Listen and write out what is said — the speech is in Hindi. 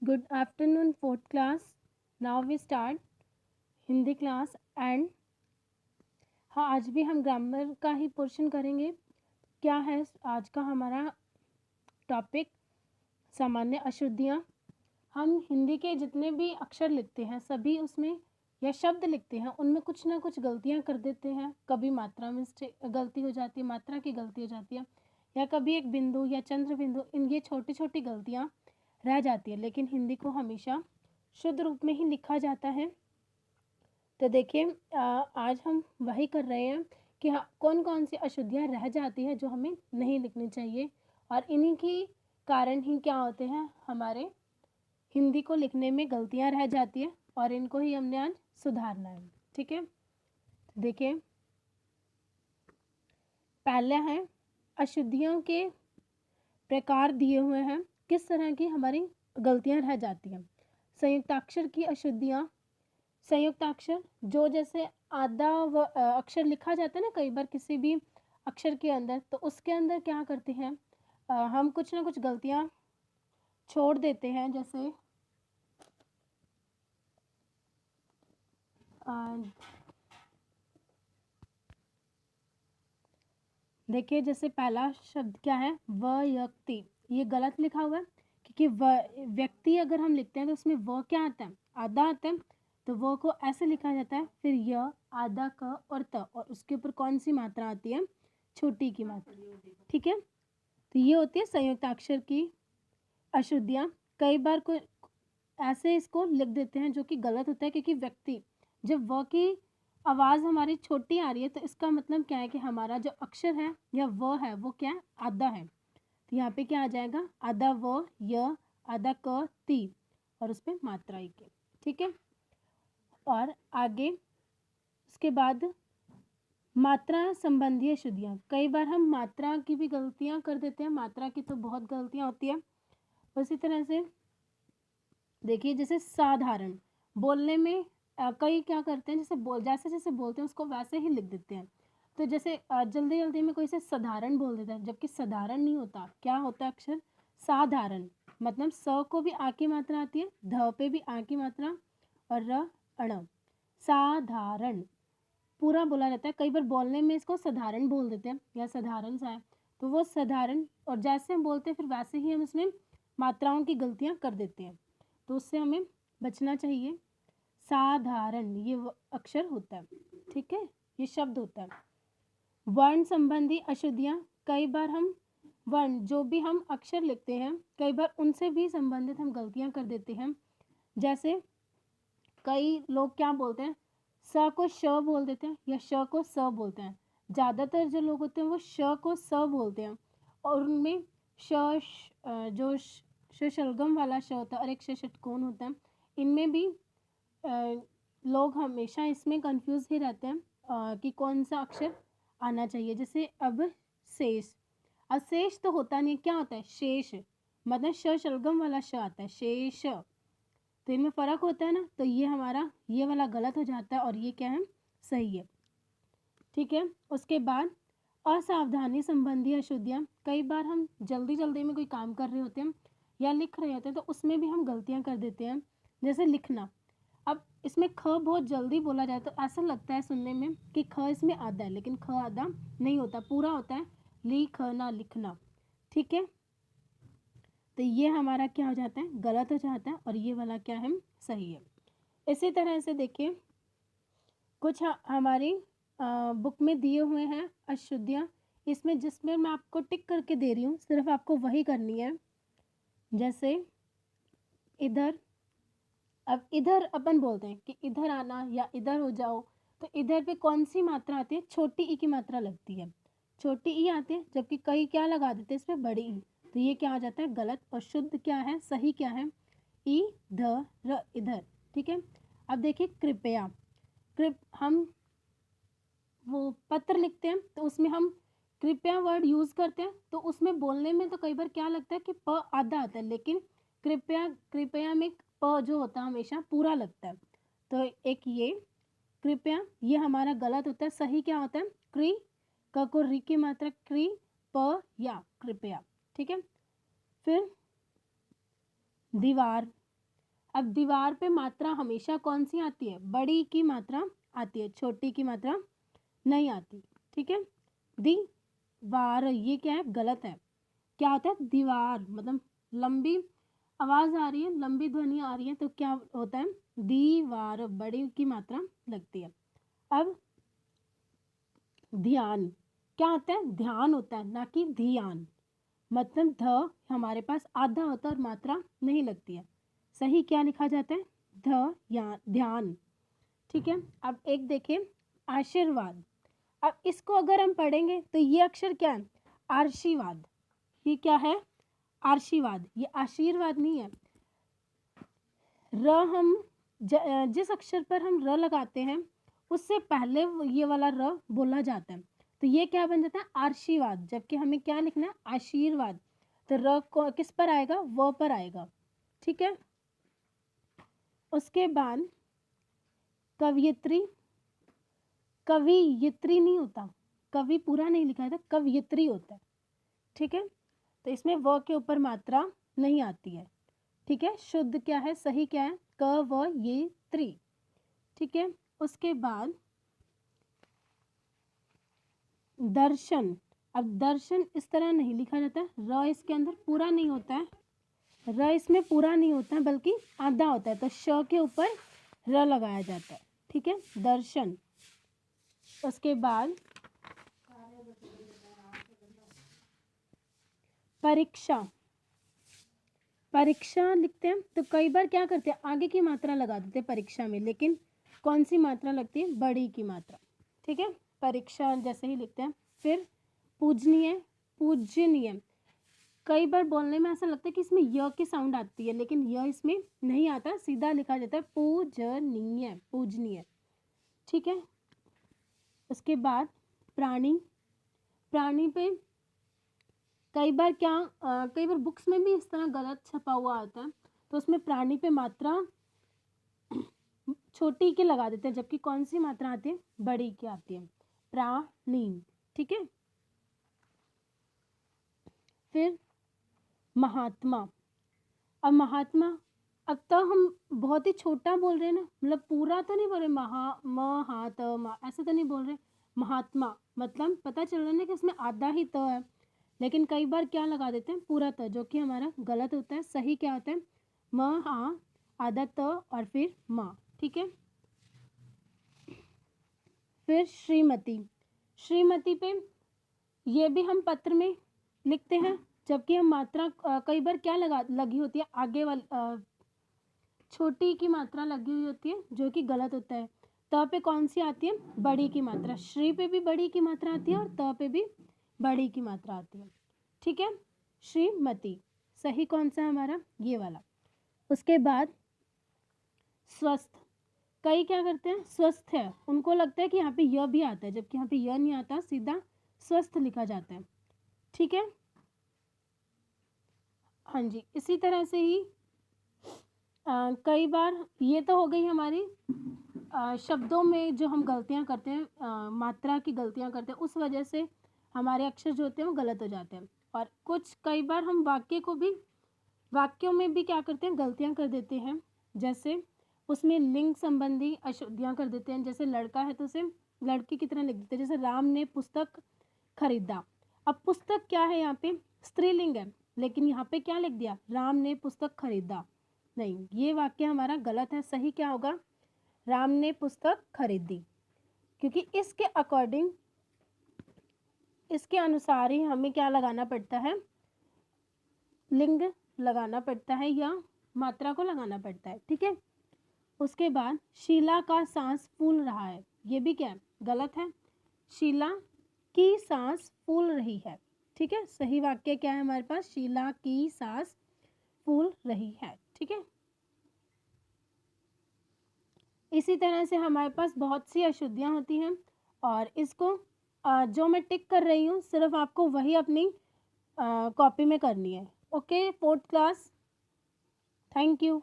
Good afternoon, fourth class. Now we start Hindi class and हाँ, आज भी हम ग्रामर का ही पोर्शन करेंगे। क्या है आज का हमारा टॉपिक? सामान्य अशुद्धियाँ। हम हिंदी के जितने भी अक्षर लिखते हैं सभी उसमें या शब्द लिखते हैं उनमें कुछ ना कुछ गलतियाँ कर देते हैं। कभी मात्रा में गलती हो जाती है, मात्रा की गलती हो जाती है, या कभी एक बिंदु या चंद्र बिंदु, इन ये छोटी छोटी गलतियाँ रह जाती है, लेकिन हिंदी को हमेशा शुद्ध रूप में ही लिखा जाता है। तो देखिए आज हम वही कर रहे हैं कि हाँ, कौन कौन सी अशुद्धियाँ रह जाती है जो हमें नहीं लिखनी चाहिए, और इन्हीं की कारण ही क्या होते हैं, हमारे हिंदी को लिखने में गलतियाँ रह जाती है, और इनको ही हमने आज सुधारना है। ठीक है, देखिए पहला है अशुद्धियों के प्रकार दिए हुए हैं, किस तरह की हमारी गलतियाँ रह जाती हैं। संयुक्ताक्षर की अशुद्धियाँ। संयुक्ताक्षर जो जैसे आधा अक्षर लिखा जाता है ना कई बार किसी भी अक्षर के अंदर, तो उसके अंदर क्या करते हैं हम कुछ ना कुछ गलतियाँ छोड़ देते हैं। जैसे देखिए, जैसे पहला शब्द क्या है, व्यक्ति, ये गलत लिखा हुआ है क्योंकि व्यक्ति अगर हम लिखते हैं तो उसमें व क्या आता है, आधा आता है, तो वो को ऐसे लिखा जाता है, फिर य, आधा क और त, और उसके ऊपर कौन सी मात्रा आती है, छोटी की मात्रा। ठीक है, तो ये होती है संयुक्ताक्षर की अशुद्धियाँ। कई बार कोई ऐसे इसको लिख देते हैं जो कि गलत होता है, क्योंकि व्यक्ति जब व की आवाज़ हमारी छोटी आ रही है तो इसका मतलब क्या है कि हमारा जो अक्षर है या व है वो क्या है, आधा है। तो यहाँ पे क्या आ जाएगा, आधा व, य, आधा क, ती, और उस पर मात्रा ही के। ठीक है, और आगे उसके बाद मात्रा संबंधी अशुद्धियाँ। कई बार हम मात्रा की भी गलतियाँ कर देते हैं, मात्रा की तो बहुत गलतियाँ होती है। उसी तरह से देखिए, जैसे साधारण बोलने में कई क्या करते हैं, जैसे जैसे बोलते हैं उसको वैसे ही लिख देते हैं। तो जैसे जल्दी जल्दी में कोई से साधारण बोल देता है, जबकि साधारण नहीं होता, क्या होता है अक्षर, साधारण। मतलब स को भी आ की मात्रा आती है, ध पे भी आ की मात्रा, और र, अण, साधारण पूरा बोला जाता है। कई बार बोलने में इसको साधारण बोल देते हैं या साधारण सा है, तो वो साधारण, और जैसे हम बोलते हैं फिर वैसे ही हम इसमें मात्राओं की गलतियाँ कर देते हैं, तो उससे हमें बचना चाहिए। साधारण ये अक्षर होता है, ठीक है, ये शब्द होता है। वर्ण संबंधी अशुद्धियाँ। कई बार हम वर्ण जो भी हम अक्षर लिखते हैं कई बार उनसे भी संबंधित हम गलतियाँ कर देते हैं। जैसे कई लोग क्या बोलते हैं, स को श बोल देते हैं या श को स बोलते हैं। ज़्यादातर जो लोग होते हैं वो श को स बोलते हैं, और उनमें जो शलगम वाला श होता है और एक षटकोण होता है, इनमें भी लोग हमेशा इसमें कंफ्यूज ही रहते हैं कि कौन सा अक्षर आना चाहिए। जैसे अब शेष, अब शेष तो होता नहीं, क्या होता है शेष, मतलब शलगम वाला श आता है, शेष, तो इनमें फ़र्क होता है ना, तो ये हमारा ये वाला गलत हो जाता है और ये क्या है, सही है। ठीक है, उसके बाद असावधानी संबंधी अशुद्धियाँ। कई बार हम जल्दी जल्दी में कोई काम कर रहे होते हैं या लिख रहे होते हैं तो उसमें भी हम गलतियाँ कर देते हैं। जैसे लिखना, अब इसमें ख बहुत जल्दी बोला जाए तो ऐसा लगता है सुनने में कि ख इसमें आधा है, लेकिन ख आधा नहीं होता, पूरा होता है, लिखना, लिखना। ठीक है, तो ये हमारा क्या हो जाता है, गलत हो जाता है, और ये वाला क्या है, सही है। इसी तरह से देखिए कुछ हमारी बुक में दिए हुए हैं अशुद्धियाँ, इसमें जिसमें मैं आपको टिक करके दे रही हूँ, सिर्फ आपको वही करनी है। जैसे इधर, अब इधर अपन बोलते हैं कि इधर आना या इधर हो जाओ, तो इधर पे कौन सी मात्रा आती है, छोटी ई की मात्रा लगती है, छोटी ई आती है, जबकि कई क्या लगा देते हैं इसमें, बड़ी ई, तो ये क्या आ जाता है, गलत। और शुद्ध क्या है, सही क्या है, ई ध र, इधर। ठीक है, अब देखिए कृपया, हम वो पत्र लिखते हैं तो उसमें हम कृपया वर्ड यूज़ करते हैं, तो उसमें बोलने में तो कई बार क्या लगता है कि प आधा आता है, लेकिन कृपया, कृपया में प जो होता है हमेशा पूरा लगता है। तो एक ये कृपया, ये हमारा गलत होता है। सही क्या होता है, क्री, क को री की मात्रा क्री, या कृपया। ठीक है, फिर दीवार, अब दीवार पे मात्रा हमेशा कौन सी आती है? बड़ी की मात्रा आती है, छोटी की मात्रा नहीं आती। ठीक है, दीवार ये क्या है? गलत है। क्या होता है? दीवार मतलब लंबी आवाज आ रही है, लंबी ध्वनि आ रही है, तो क्या होता है? दीवार, बड़ी की मात्रा लगती है। अब ध्यान क्या होता है? ध्यान होता है, ना कि ध्यान। मतलब ध हमारे पास आधा होता है और मात्रा नहीं लगती है। सही क्या लिखा जाता है? ध या ध्यान। ठीक है, अब एक देखिए आशीर्वाद। अब इसको अगर हम पढ़ेंगे तो ये अक्षर क्या है? आशीर्वाद। ये क्या है? आशीर्वाद। ये आशीर्वाद नहीं है। र हम जिस अक्षर पर हम र लगाते हैं उससे पहले ये वाला र बोला जाता है, तो ये क्या बन जाता है? आशीर्वाद। जबकि हमें क्या लिखना है? आशीर्वाद। तो र को किस पर आएगा? व पर आएगा। ठीक है, उसके बाद कवयित्री। कवियित्री नहीं होता, कवि पूरा नहीं लिखा था, कवयित्री होता है। ठीक है, तो इसमें व के ऊपर मात्रा नहीं आती है। ठीक है, शुद्ध क्या है? सही क्या है? क व ये त्री। ठीक है, उसके बाद दर्शन। अब दर्शन इस तरह नहीं लिखा जाता, र इसके अंदर पूरा नहीं होता है, र इसमें पूरा नहीं होता है बल्कि आधा होता है, तो श के ऊपर र लगाया जाता है। ठीक है, दर्शन। उसके बाद परीक्षा। परीक्षा लिखते हैं तो कई बार क्या करते हैं? आगे की मात्रा लगा देते हैं परीक्षा में, लेकिन कौन सी मात्रा लगती है? बड़ी की मात्रा। ठीक है, परीक्षा जैसे ही लिखते हैं। फिर पूजनीय। पूजनीय कई बार बोलने में ऐसा लगता है कि इसमें य की साउंड आती है, लेकिन य इसमें नहीं आता, सीधा लिखा जाता है पूजनीय। पूजनीय। ठीक है, उसके बाद प्राणी। प्राणी पे कई बार कई बार बुक्स में भी इस तरह गलत छपा हुआ आता है, तो उसमें प्राणी पे मात्रा छोटी की लगा देते हैं, जबकि कौन सी मात्रा आती है? बड़ी की आती है, प्राणी। ठीक है, फिर महात्मा। अब महात्मा, अब तो हम बहुत ही छोटा बोल रहे हैं ना, मतलब पूरा तो नहीं बोल रहे, ऐसे तो नहीं बोल रहे। महात्मा मतलब पता चल रहा है ना कि इसमें आधा ही तो है, लेकिन कई बार क्या लगा देते हैं? पूरा त, जो कि हमारा गलत होता है। सही क्या होता है? आधा त और फिर माँ। ठीक है, फिर श्रीमती। श्रीमती पे ये भी हम पत्र में लिखते हैं, जबकि हम मात्रा कई बार क्या लगी होती है? आगे वाली छोटी की मात्रा लगी हुई होती है, जो कि गलत होता है। त पे कौन सी आती है? बड़ी की मात्रा। श्री पे भी बड़ी की मात्रा आती है और त पे भी बड़ी की मात्रा आती है। ठीक है, श्रीमती। सही कौन सा है हमारा? ये वाला। उसके बाद स्वस्थ। कई क्या करते हैं? स्वस्थ है, उनको लगता है कि यहाँ पे य भी आता है, जबकि यहाँ पे य नहीं आता, सीधा स्वस्थ लिखा जाता है। ठीक है, हाँ जी, इसी तरह से ही कई बार ये तो हो गई हमारी शब्दों में जो हम गलतियाँ करते हैं, मात्रा की गलतियाँ करते हैं, उस वजह से हमारे अक्षर जो होते हैं वो गलत हो जाते हैं। और कुछ कई बार हम वाक्यों में भी क्या करते हैं? गलतियाँ कर देते हैं। जैसे उसमें लिंग संबंधी अशुद्धियाँ कर देते हैं। जैसे लड़का है तो उसे लड़की की तरह लिख देते हैं। जैसे राम ने पुस्तक खरीदा। अब पुस्तक क्या है? यहाँ पे स्त्रीलिंग है, लेकिन यहाँ पे क्या लिख दिया? राम ने पुस्तक खरीदा। नहीं, ये वाक्य हमारा गलत है। सही क्या होगा? राम ने पुस्तक खरीदी, क्योंकि इसके अकॉर्डिंग, इसके अनुसार ही हमें क्या लगाना पड़ता है? लिंग लगाना पड़ता है या मात्रा को लगाना पड़ता है। ठीक है, उसके बाद शीला का सांस फूल रहा है। ये भी क्या है? गलत है। शीला की सांस फूल रही है। ठीक है, सही वाक्य क्या है हमारे पास? शीला की सांस फूल रही है। ठीक है, इसी तरह से हमारे पास बहुत सी अशुद्धियाँ होती हैं, और इसको जो मैं टिक कर रही हूँ सिर्फ आपको वही अपनी कॉपी में करनी है। Okay, 4th class, thank you.